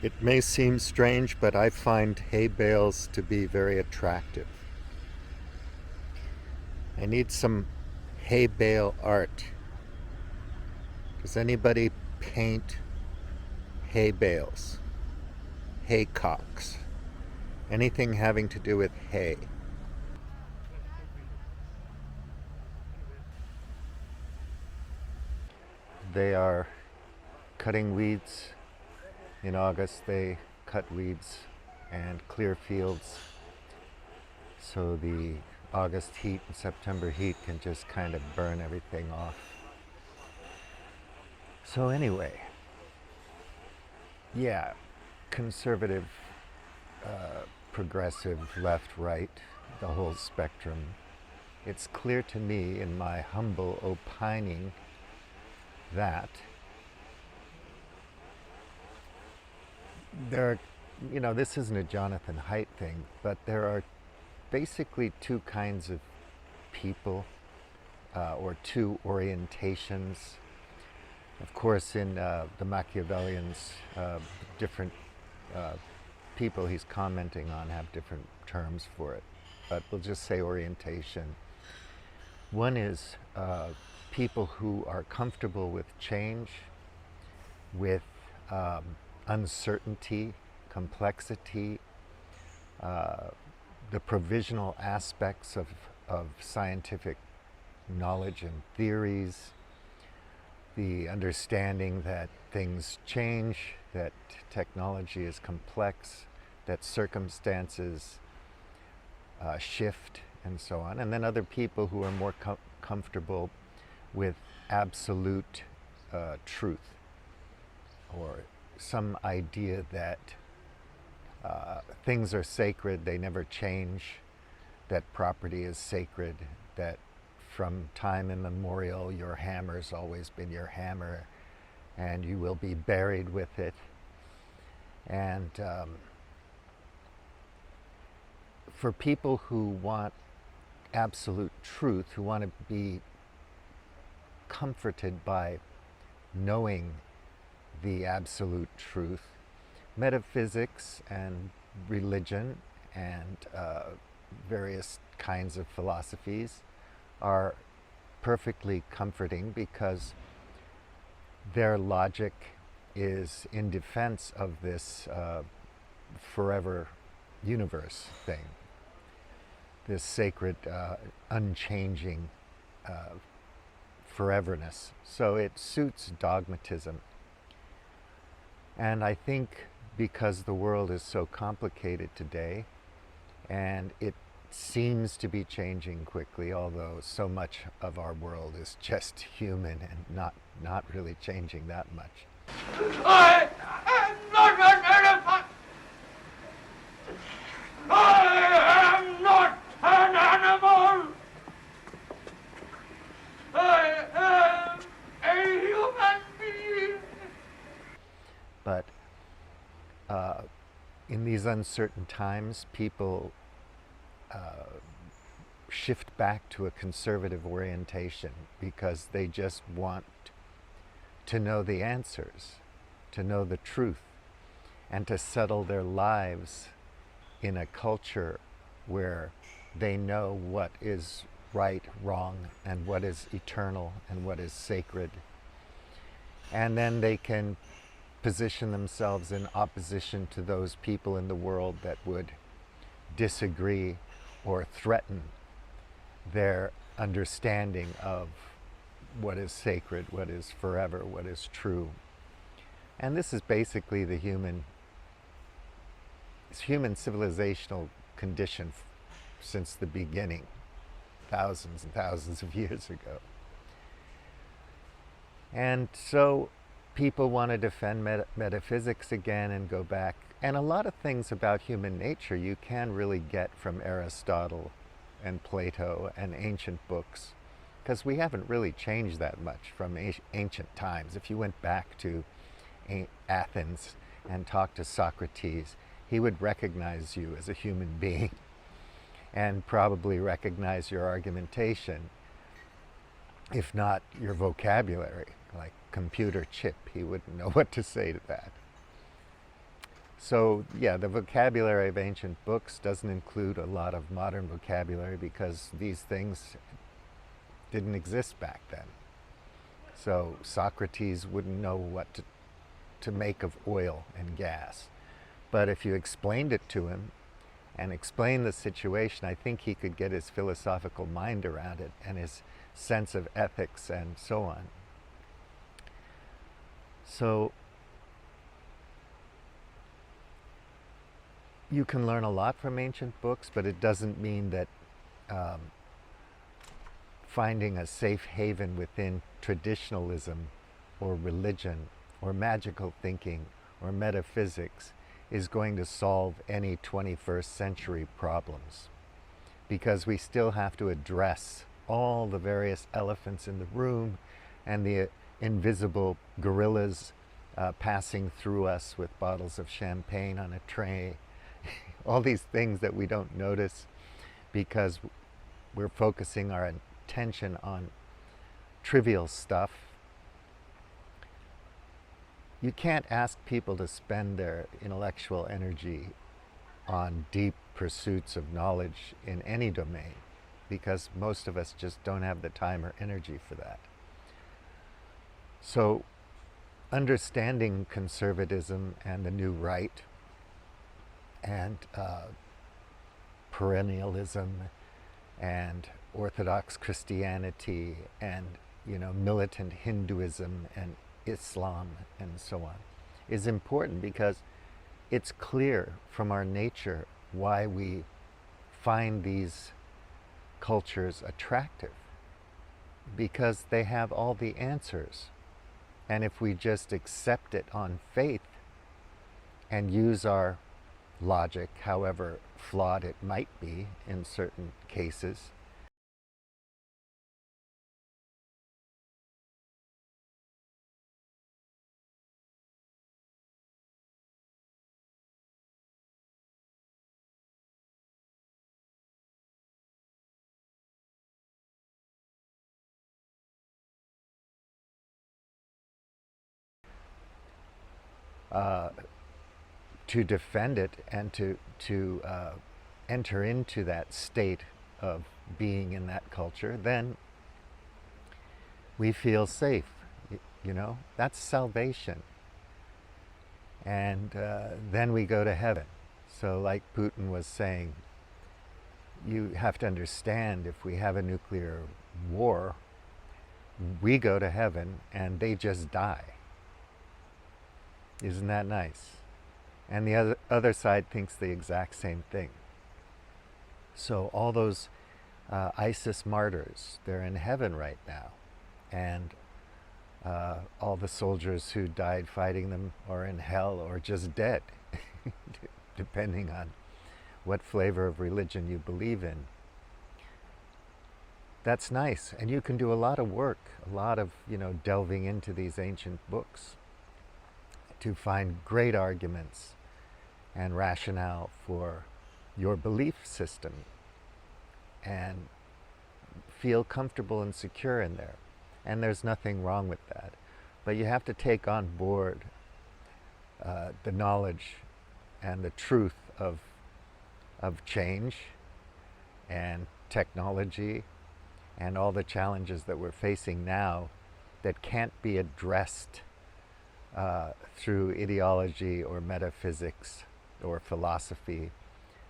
It may seem strange, but I find hay bales to be very attractive. I need some hay bale art. Does anybody paint hay bales, haycocks, anything having to do with hay? They are cutting weeds. In August, they cut weeds and clear fields so the August heat and September heat can just kind of burn everything off. So, anyway, yeah, conservative, progressive, left, right, the whole spectrum. It's clear to me, in my humble opining, that there are, this isn't a Jonathan Haidt thing, but there are basically two kinds of people, or two orientations. Of course, in the Machiavellians, different people he's commenting on have different terms for it, but we'll just say orientation. One is people who are comfortable with change, with uncertainty, complexity, the provisional aspects of scientific knowledge and theories, the understanding that things change, that technology is complex, that circumstances shift, and so on. And then other people who are more comfortable with absolute truth, or some idea that things are sacred, they never change, that property is sacred, that from time immemorial your hammer's always been your hammer and you will be buried with it. And for people who want absolute truth, who want to be comforted by knowing the absolute truth, metaphysics and religion and various kinds of philosophies are perfectly comforting, because their logic is in defense of this forever universe thing, this sacred, unchanging foreverness. So it suits dogmatism. And I think because the world is so complicated today, and it seems to be changing quickly, although so much of our world is just human and not really changing that much. I am not an elephant! I am not an animal! I am a human being! But in these uncertain times, people shift back to a conservative orientation because they just want to know the answers, to know the truth, and to settle their lives in a culture where they know what is right, wrong, and what is eternal and what is sacred. And then they can position themselves in opposition to those people in the world that would disagree or threaten their understanding of what is sacred, what is forever, what is true. And this is basically the human civilizational condition since the beginning, thousands and thousands of years ago. And so people want to defend metaphysics again and go back. And a lot of things about human nature you can really get from Aristotle and Plato and ancient books, because we haven't really changed that much from ancient times. If you went back to Athens and talked to Socrates, he would recognize you as a human being and probably recognize your argumentation, if not your vocabulary, like computer chip. He wouldn't know what to say to that. So, yeah, the vocabulary of ancient books doesn't include a lot of modern vocabulary because these things didn't exist back then. So, Socrates wouldn't know what to make of oil and gas. But if you explained it to him and explained the situation, I think he could get his philosophical mind around it and his sense of ethics and so on. So, you can learn a lot from ancient books, but it doesn't mean that finding a safe haven within traditionalism or religion or magical thinking or metaphysics is going to solve any 21st century problems, because we still have to address all the various elephants in the room and the invisible gorillas passing through us with bottles of champagne on a tray. All these things that we don't notice because we're focusing our attention on trivial stuff. You can't ask people to spend their intellectual energy on deep pursuits of knowledge in any domain, because most of us just don't have the time or energy for that. So, understanding conservatism and the new right and perennialism and Orthodox Christianity and militant Hinduism and Islam and so on is important, because it's clear from our nature why we find these cultures attractive, because they have all the answers. And if we just accept it on faith and use our logic, however flawed it might be in certain cases, to defend it and to enter into that state of being in that culture, then we feel safe. That's salvation. And then we go to heaven. So, like Putin was saying, you have to understand, if we have a nuclear war, we go to heaven and they just die. Isn't that nice? And the other side thinks the exact same thing. So all those ISIS martyrs, they're in heaven right now. And all the soldiers who died fighting them are in hell or just dead, depending on what flavor of religion you believe in. That's nice. And you can do a lot of work, a lot of, delving into these ancient books to find great arguments and rationale for your belief system and feel comfortable and secure in there. And there's nothing wrong with that. But you have to take on board the knowledge and the truth of change and technology and all the challenges that we're facing now that can't be addressed through ideology or metaphysics or philosophy.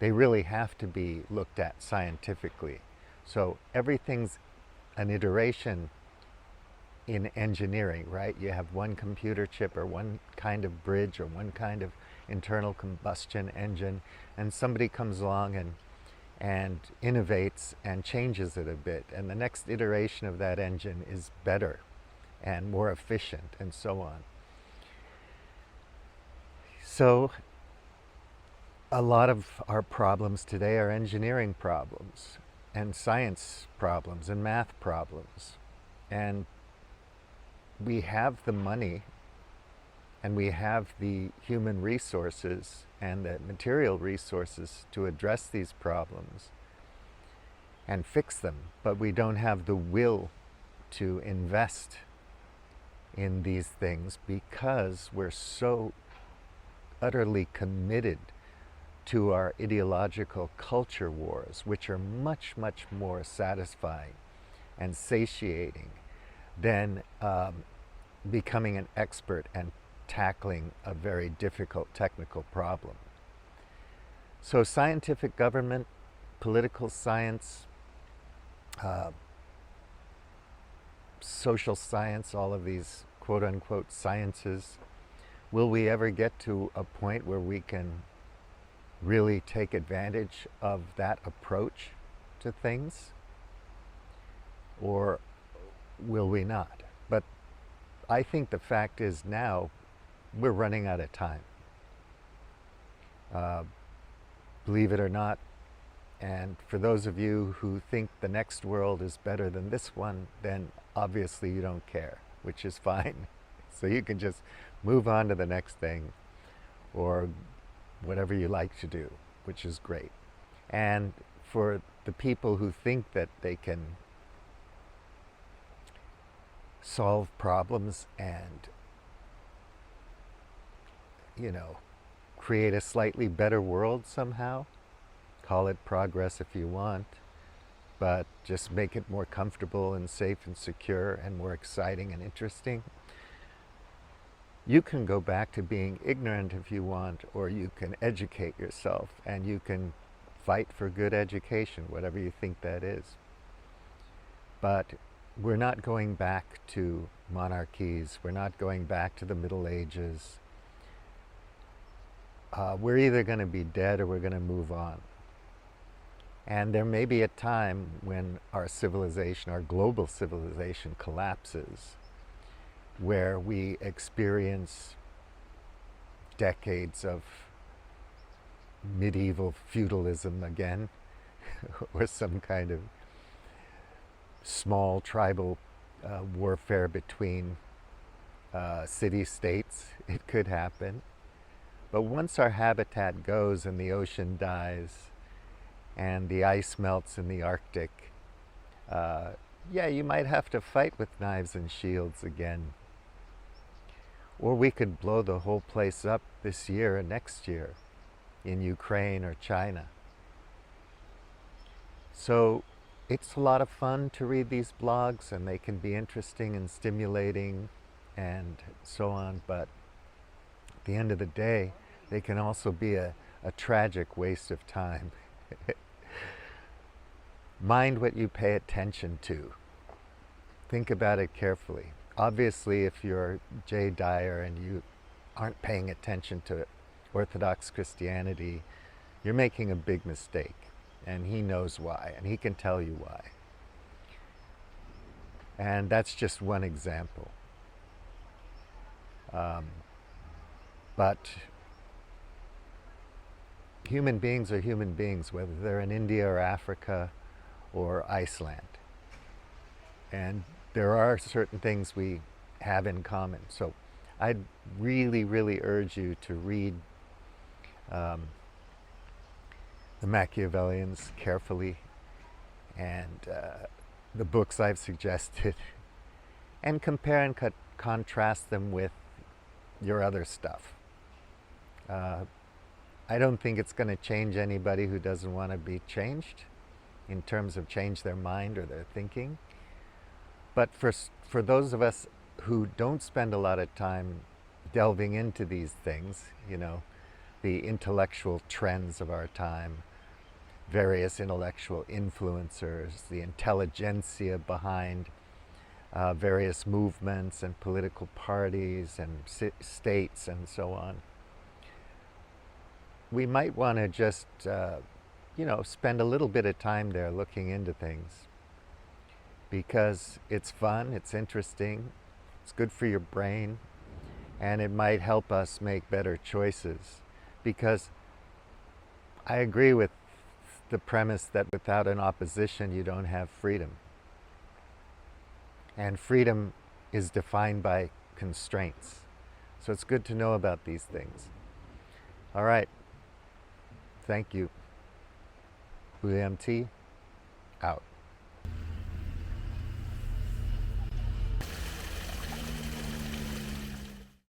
They really have to be looked at scientifically. So everything's an iteration in engineering, right? You have one computer chip or one kind of bridge or one kind of internal combustion engine, and somebody comes along and innovates and changes it a bit, and the next iteration of that engine is better and more efficient and so on. So a lot of our problems today are engineering problems and science problems and math problems. And we have the money and we have the human resources and the material resources to address these problems and fix them, but we don't have the will to invest in these things because we're so utterly committed to our ideological culture wars, which are much, much more satisfying and satiating than becoming an expert and tackling a very difficult technical problem. So scientific government, political science, social science, all of these quote-unquote sciences, will we ever get to a point where we can really take advantage of that approach to things? Or will we not? But I think the fact is now we're running out of time. Believe it or not, and for those of you who think the next world is better than this one, then obviously you don't care, which is fine. So you can just move on to the next thing, or whatever you like to do, which is great. And for the people who think that they can solve problems and, you know, create a slightly better world somehow, call it progress if you want, but just make it more comfortable and safe and secure and more exciting and interesting. You can go back to being ignorant if you want, or you can educate yourself, and you can fight for good education, whatever you think that is. But we're not going back to monarchies. We're not going back to the Middle Ages. We're either going to be dead or we're going to move on. And there may be a time when our civilization, our global civilization, collapses, where we experience decades of medieval feudalism again, or some kind of small tribal warfare between city-states. It could happen. But once our habitat goes and the ocean dies and the ice melts in the Arctic, yeah, you might have to fight with knives and shields again. Or we could blow the whole place up this year and next year in Ukraine or China. So it's a lot of fun to read these blogs, and they can be interesting and stimulating and so on, but at the end of the day, they can also be a tragic waste of time. Mind what you pay attention to. Think about it carefully. Obviously, if you're Jay Dyer and you aren't paying attention to Orthodox Christianity, you're making a big mistake. And he knows why, and he can tell you why. And that's just one example. But human beings are human beings, whether they're in India or Africa or Iceland. And there are certain things we have in common. So I'd really, really urge you to read the Machiavellians carefully, and the books I've suggested, and compare and contrast them with your other stuff. I don't think it's going to change anybody who doesn't want to be changed in terms of change their mind or their thinking. But for those of us who don't spend a lot of time delving into these things, you know, the intellectual trends of our time, various intellectual influencers, the intelligentsia behind various movements and political parties and states and so on, we might want to just, you know, spend a little bit of time there looking into things, because it's fun, it's interesting, it's good for your brain, and it might help us make better choices. Because I agree with the premise that without an opposition you don't have freedom. And freedom is defined by constraints. So it's good to know about these things. All right. Thank you. Buliamti, out.